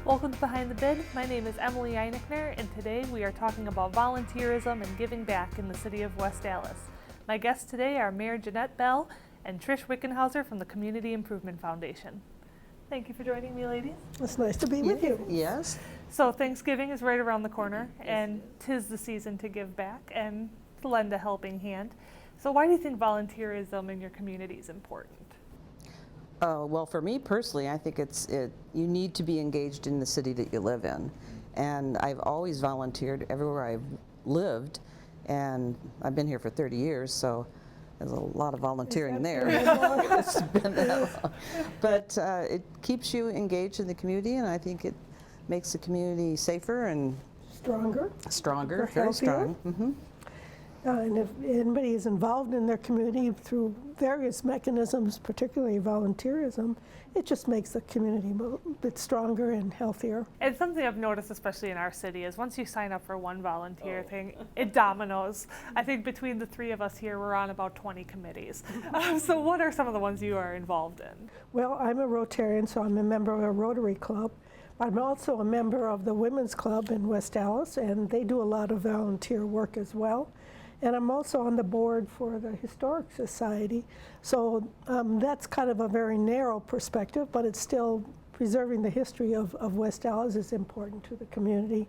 Welcome to Behind the Bid. My name is Emily Einichner, and today we are talking about volunteerism and giving back in the city of West Allis. My guests today are Mayor Jeannette Bell and Trish Wikenhauser from the Community Improvement Foundation. Thank you for joining me, ladies. It's nice to be with you. Yes. So Thanksgiving is right around the corner, and 'tis the season to give back and to lend a helping hand. So why do you think volunteerism in your community is important? Well, for me personally, I think you need to be engaged in the city that you live in. And I've always volunteered everywhere I've lived, and I've been here for 30 years, so there's a lot of volunteering there. It's been that long. But it keeps you engaged in the community, and I think it makes the community safer and stronger, very strong. Mm-hmm. And if anybody is involved in their community through various mechanisms, particularly volunteerism, it just makes the community a bit stronger and healthier. And something I've noticed, especially in our city, is once you sign up for one volunteer thing, it dominoes. I think between the three of us here, we're on about 20 committees. So what are some of the ones you are involved in? Well, I'm a Rotarian, so I'm a member of a Rotary Club. I'm also a member of the Women's Club in West Allis, and they do a lot of volunteer work as well. And I'm also on the board for the Historic Society. So that's kind of a very narrow perspective, but it's still preserving the history of West Allis is important to the community.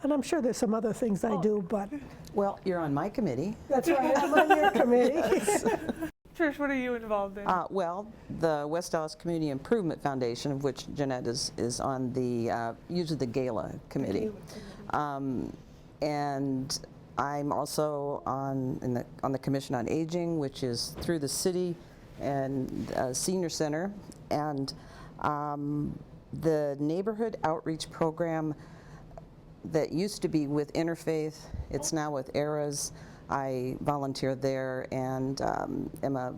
And I'm sure there's some other things I do, but... Well, you're on my committee. That's right, I'm on your committee. Trish, what are you involved in? Well, the West Allis Community Improvement Foundation, of which Jeannette is on the, usually the gala committee. And I'm also on the Commission on Aging, which is through the city and Senior Center, and the Neighborhood Outreach Program that used to be with Interfaith, it's now with ERAS. I volunteer there and am a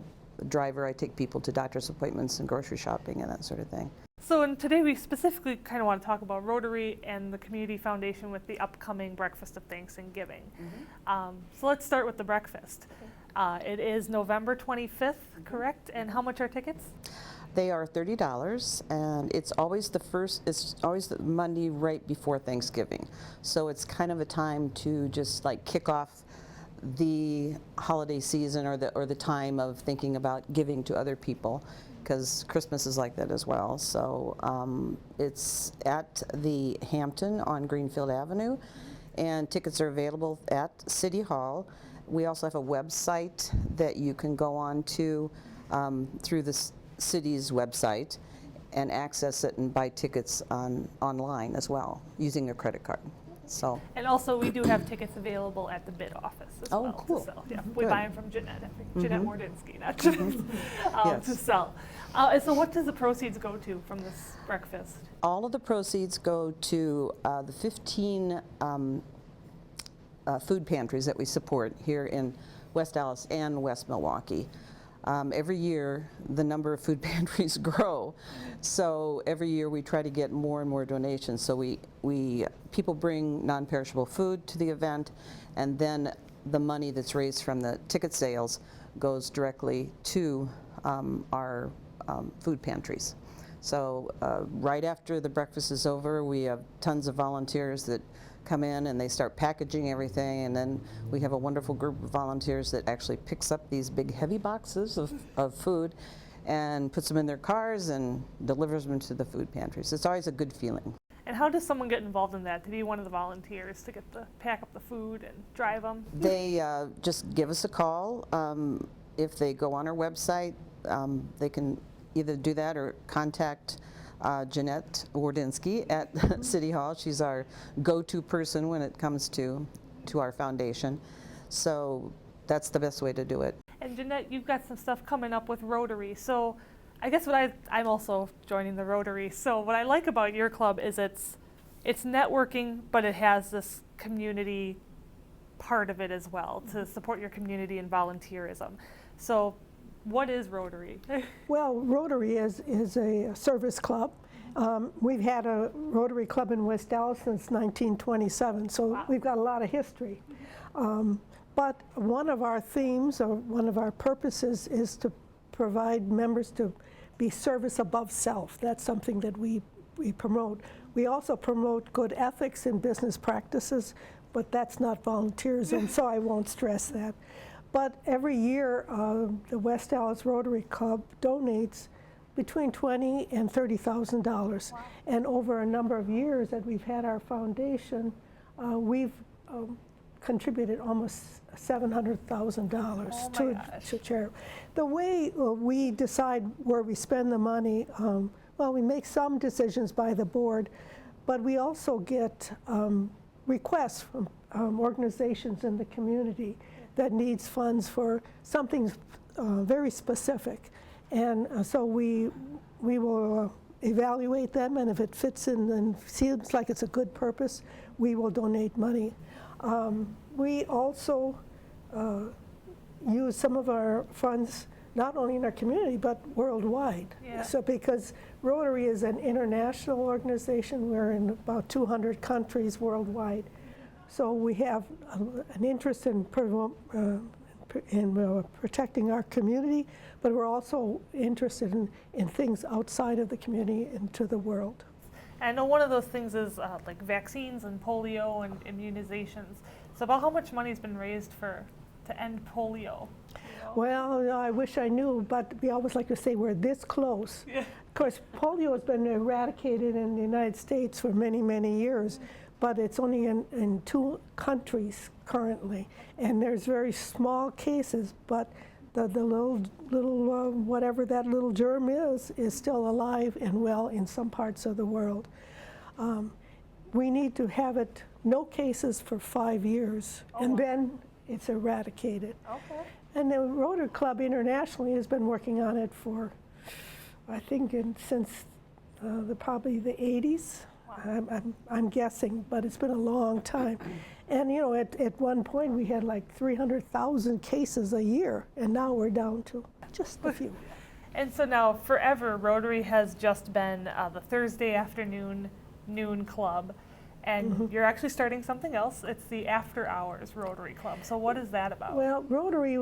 driver. I take people to doctor's appointments and grocery shopping and that sort of thing. So today we specifically kind of want to talk about Rotary and the Community Foundation with the upcoming Breakfast of Thanksgiving. Mm-hmm. So let's start with the breakfast. Okay. It is November 25th, correct? And how much are tickets? They are $30, and it's always the Monday right before Thanksgiving. So it's kind of a time to just like kick off the holiday season or the time of thinking about giving to other people, because Christmas is like that as well. So it's at the Hampton on Greenfield Avenue, and tickets are available at City Hall. We also have a website that you can go on to through the city's website and access it and buy tickets online as well using a credit card. So. And also we do have tickets available at the bid office as well. Cool. To sell. Yeah, we buy them from Jeannette, Jeannette Wardinsky, not Jeannette, to sell. So what does the proceeds go to from this breakfast? All of the proceeds go to the 15 food pantries that we support here in West Allis and West Milwaukee. Every year, the number of food pantries grow, so every year we try to get more and more donations. So people bring non-perishable food to the event, and then the money that's raised from the ticket sales goes directly to our food pantries. So right after the breakfast is over, we have tons of volunteers that come in and they start packaging everything, and then we have a wonderful group of volunteers that actually picks up these big heavy boxes of food and puts them in their cars and delivers them to the food pantries. It's always a good feeling. And how does someone get involved in that, to be one of the volunteers, to pack up the food and drive them? They just give us a call. If they go on our website, they can either do that or contact Jeannette Wardinsky at City Hall. She's our go-to person when it comes to our foundation. So that's the best way to do it. And Jeannette, you've got some stuff coming up with Rotary. So I guess I'm also joining the Rotary. So what I like about your club is it's networking, but it has this community part of it as well, to support your community and volunteerism. So what is Rotary? Well, Rotary is a service club. We've had a Rotary Club in West Allis since 1927, so we've got a lot of history. But one of our themes, or one of our purposes, is to provide members to be service above self. That's something that we we promote. We also promote good ethics and business practices, but that's not volunteerism, so I won't stress that. But every year, the West Allis Rotary Club donates between $20,000 and $30,000. Wow. And over a number of years that we've had our foundation, we've contributed almost $700,000 Oh my gosh. to charity. The way we decide where we spend the money, well, we make some decisions by the board, but we also get requests from organizations in the community that needs funds for something very specific. And so we will evaluate them, and if it fits in and seems like it's a good purpose, we will donate money. We also use some of our funds not only in our community but worldwide. Yeah. So because Rotary is an international organization, we're in about 200 countries worldwide. So we have an interest in protecting our community, but we're also interested in things outside of the community into the world. And I know one of those things is like vaccines and polio and immunizations. So about how much money has been raised to end polio? Well, I wish I knew, but we always like to say we're this close. Yeah. Of course, polio has been eradicated in the United States for many, many years, but it's only in 2 countries currently. And there's very small cases, but the little whatever that little germ is still alive and well in some parts of the world. We need to have it, no cases for 5 years, and then it's eradicated. Okay. And the Rotary Club internationally has been working on it for, I think, since probably the 80s. Wow. I'm guessing, but it's been a long time. And you know, at one point we had like 300,000 cases a year, and now we're down to just a few. And so now, forever, Rotary has just been the Thursday afternoon noon club, and you're actually starting something else. It's the After Hours Rotary Club. So what is that about? Well, Rotary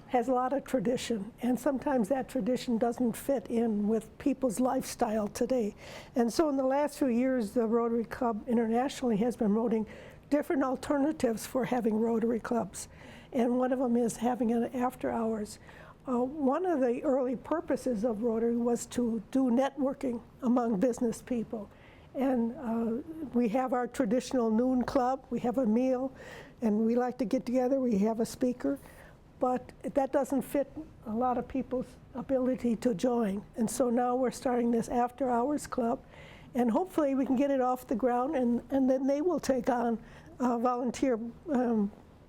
has a lot of tradition, and sometimes that tradition doesn't fit in with people's lifestyle today. And so in the last few years, the Rotary Club internationally has been promoting different alternatives for having Rotary clubs. And one of them is having an after hours. One of the early purposes of Rotary was to do networking among business people. And we have our traditional noon club, we have a meal, and we like to get together, we have a speaker, but that doesn't fit a lot of people's ability to join. And so now we're starting this after hours club, and hopefully we can get it off the ground, and then they will take on volunteer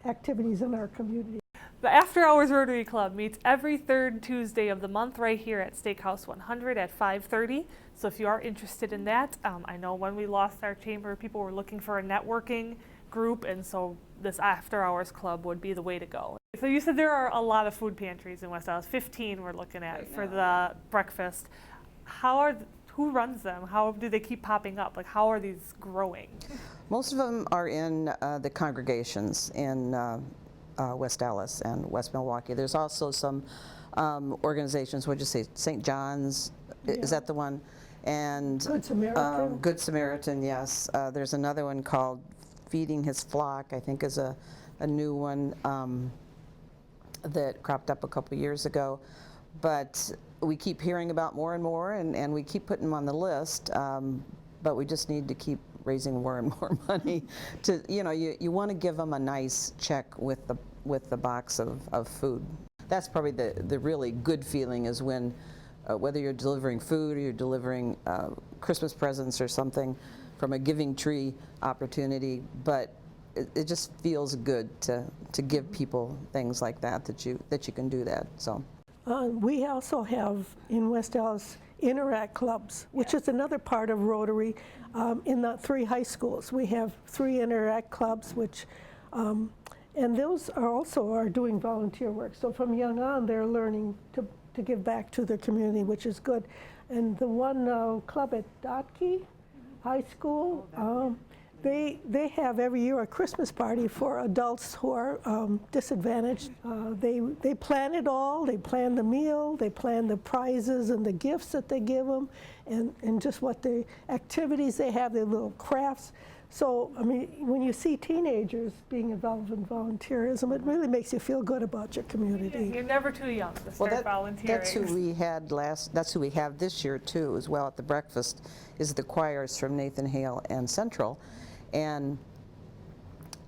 activities in our community. The After Hours Rotary Club meets every 3rd Tuesday of the month right here at Steakhouse 100 at 5:30. So if you are interested in that, I know when we lost our chamber, people were looking for a networking group, and so this After Hours Club would be the way to go. So you said there are a lot of food pantries in West Allis, 15 we're looking at right for the breakfast. Who runs them? How do they keep popping up? Like, how are these growing? Most of them are in the congregations in West Allis and West Milwaukee. There's also some organizations, what'd you say, St. John's, is that the one? And Good Samaritan. Good Samaritan, yes. There's another one called Feeding His Flock, I think is a new one that cropped up a couple years ago. But we keep hearing about more and more, and we keep putting them on the list, but we just need to keep raising more and more money to, you want to give them a nice check with the box of food. That's probably the really good feeling, is when whether you're delivering food or you're delivering Christmas presents or something from a giving tree opportunity, but it just feels good to give people things like that you can do that. So we also have in West Allis Interact clubs, which is another part of Rotary. In the 3 high schools, we have 3 Interact clubs, which, and those are also doing volunteer work. So from young on, they're learning to give back to their community, which is good. And the one club at Dotke High School, They have every year a Christmas party for adults who are disadvantaged. They plan it all. They plan the meal. They plan the prizes and the gifts that they give them, and just what the activities they have, their little crafts. So, I mean, when you see teenagers being involved in volunteerism, it really makes you feel good about your community. You're never too young to start volunteering. That's who we had that's who we have this year too, as well at the breakfast, is the choirs from Nathan Hale and Central. And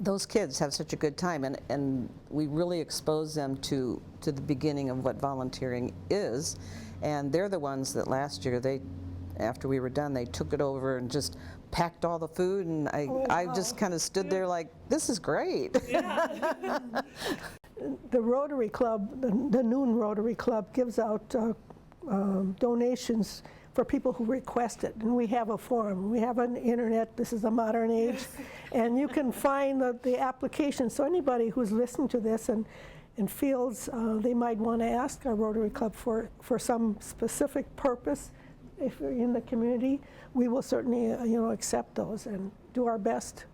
those kids have such a good time, and we really expose them to the beginning of what volunteering is. And they're the ones that last year, after we were done, they took it over and just packed all the food, and I just kind of stood there like, this is great. Yeah. The Rotary Club, the Noon Rotary Club, gives out donations for people who request it, and we have a form. We have an internet. This is a modern age, and you can find the application. So anybody who's listening to this and feels they might want to ask our Rotary Club for some specific purpose, if you're in the community, we will certainly accept those and do our best.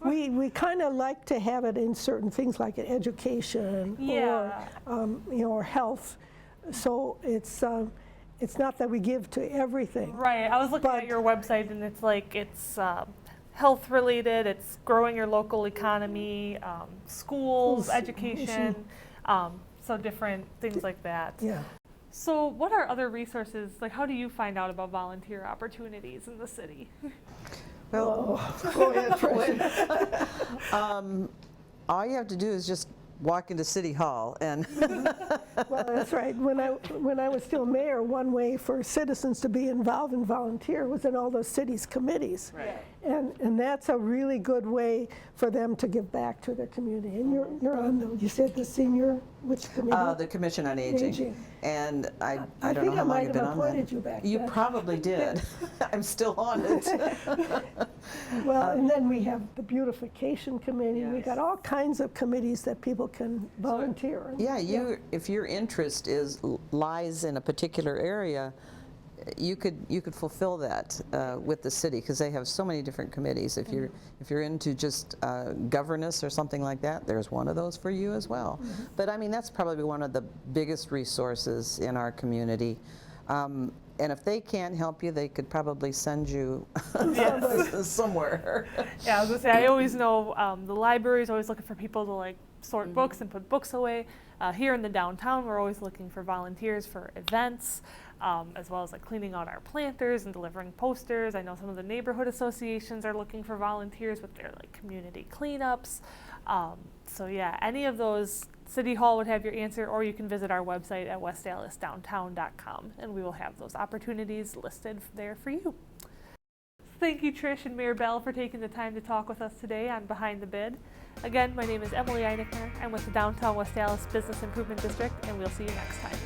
We kind of like to have it in certain things like education or health. So it's not that we give to everything. Right. I was looking at your website, and it's like it's health related. It's growing your local economy, schools, education, so different things like that. Yeah. So what are other resources, like how do you find out about volunteer opportunities in the city? Well, go ahead, Patricia. All you have to do is just walk into City Hall and Well, that's right. When I was still mayor, one way for citizens to be involved and volunteer was in all those cities' committees. Right. And that's a really good way for them to give back to their community. And you're on you said the senior, which committee? the Commission on Aging. And I don't know think how long you've been I on might have that. appointed you back You then. probably did. I'm still on it. Well, and then we have the beautification committee. We Yes. got all kinds of committees that people can volunteer. Yeah, if your interest lies in a particular area, you could fulfill that with the city, because they have so many different committees. If you're into just governance or something like that, there's one of those for you as well. But I mean, that's probably one of the biggest resources in our community. And if they can't help you, they could probably send you somewhere. Yeah, I was gonna say, I always know the library is always looking for people to like sort books and put books away. Here in the downtown, we're always looking for volunteers for events, as well as like cleaning out our planters and delivering posters. I know some of the neighborhood associations are looking for volunteers with their like community cleanups. So yeah, any of those, City Hall would have your answer, or you can visit our website at westallisdowntown.com, and we will have those opportunities listed there for you. Thank you, Trish and Mayor Bell, for taking the time to talk with us today on Behind the Bid. Again, my name is Emily Einichner. I'm with the Downtown West Allis Business Improvement District, and we'll see you next time.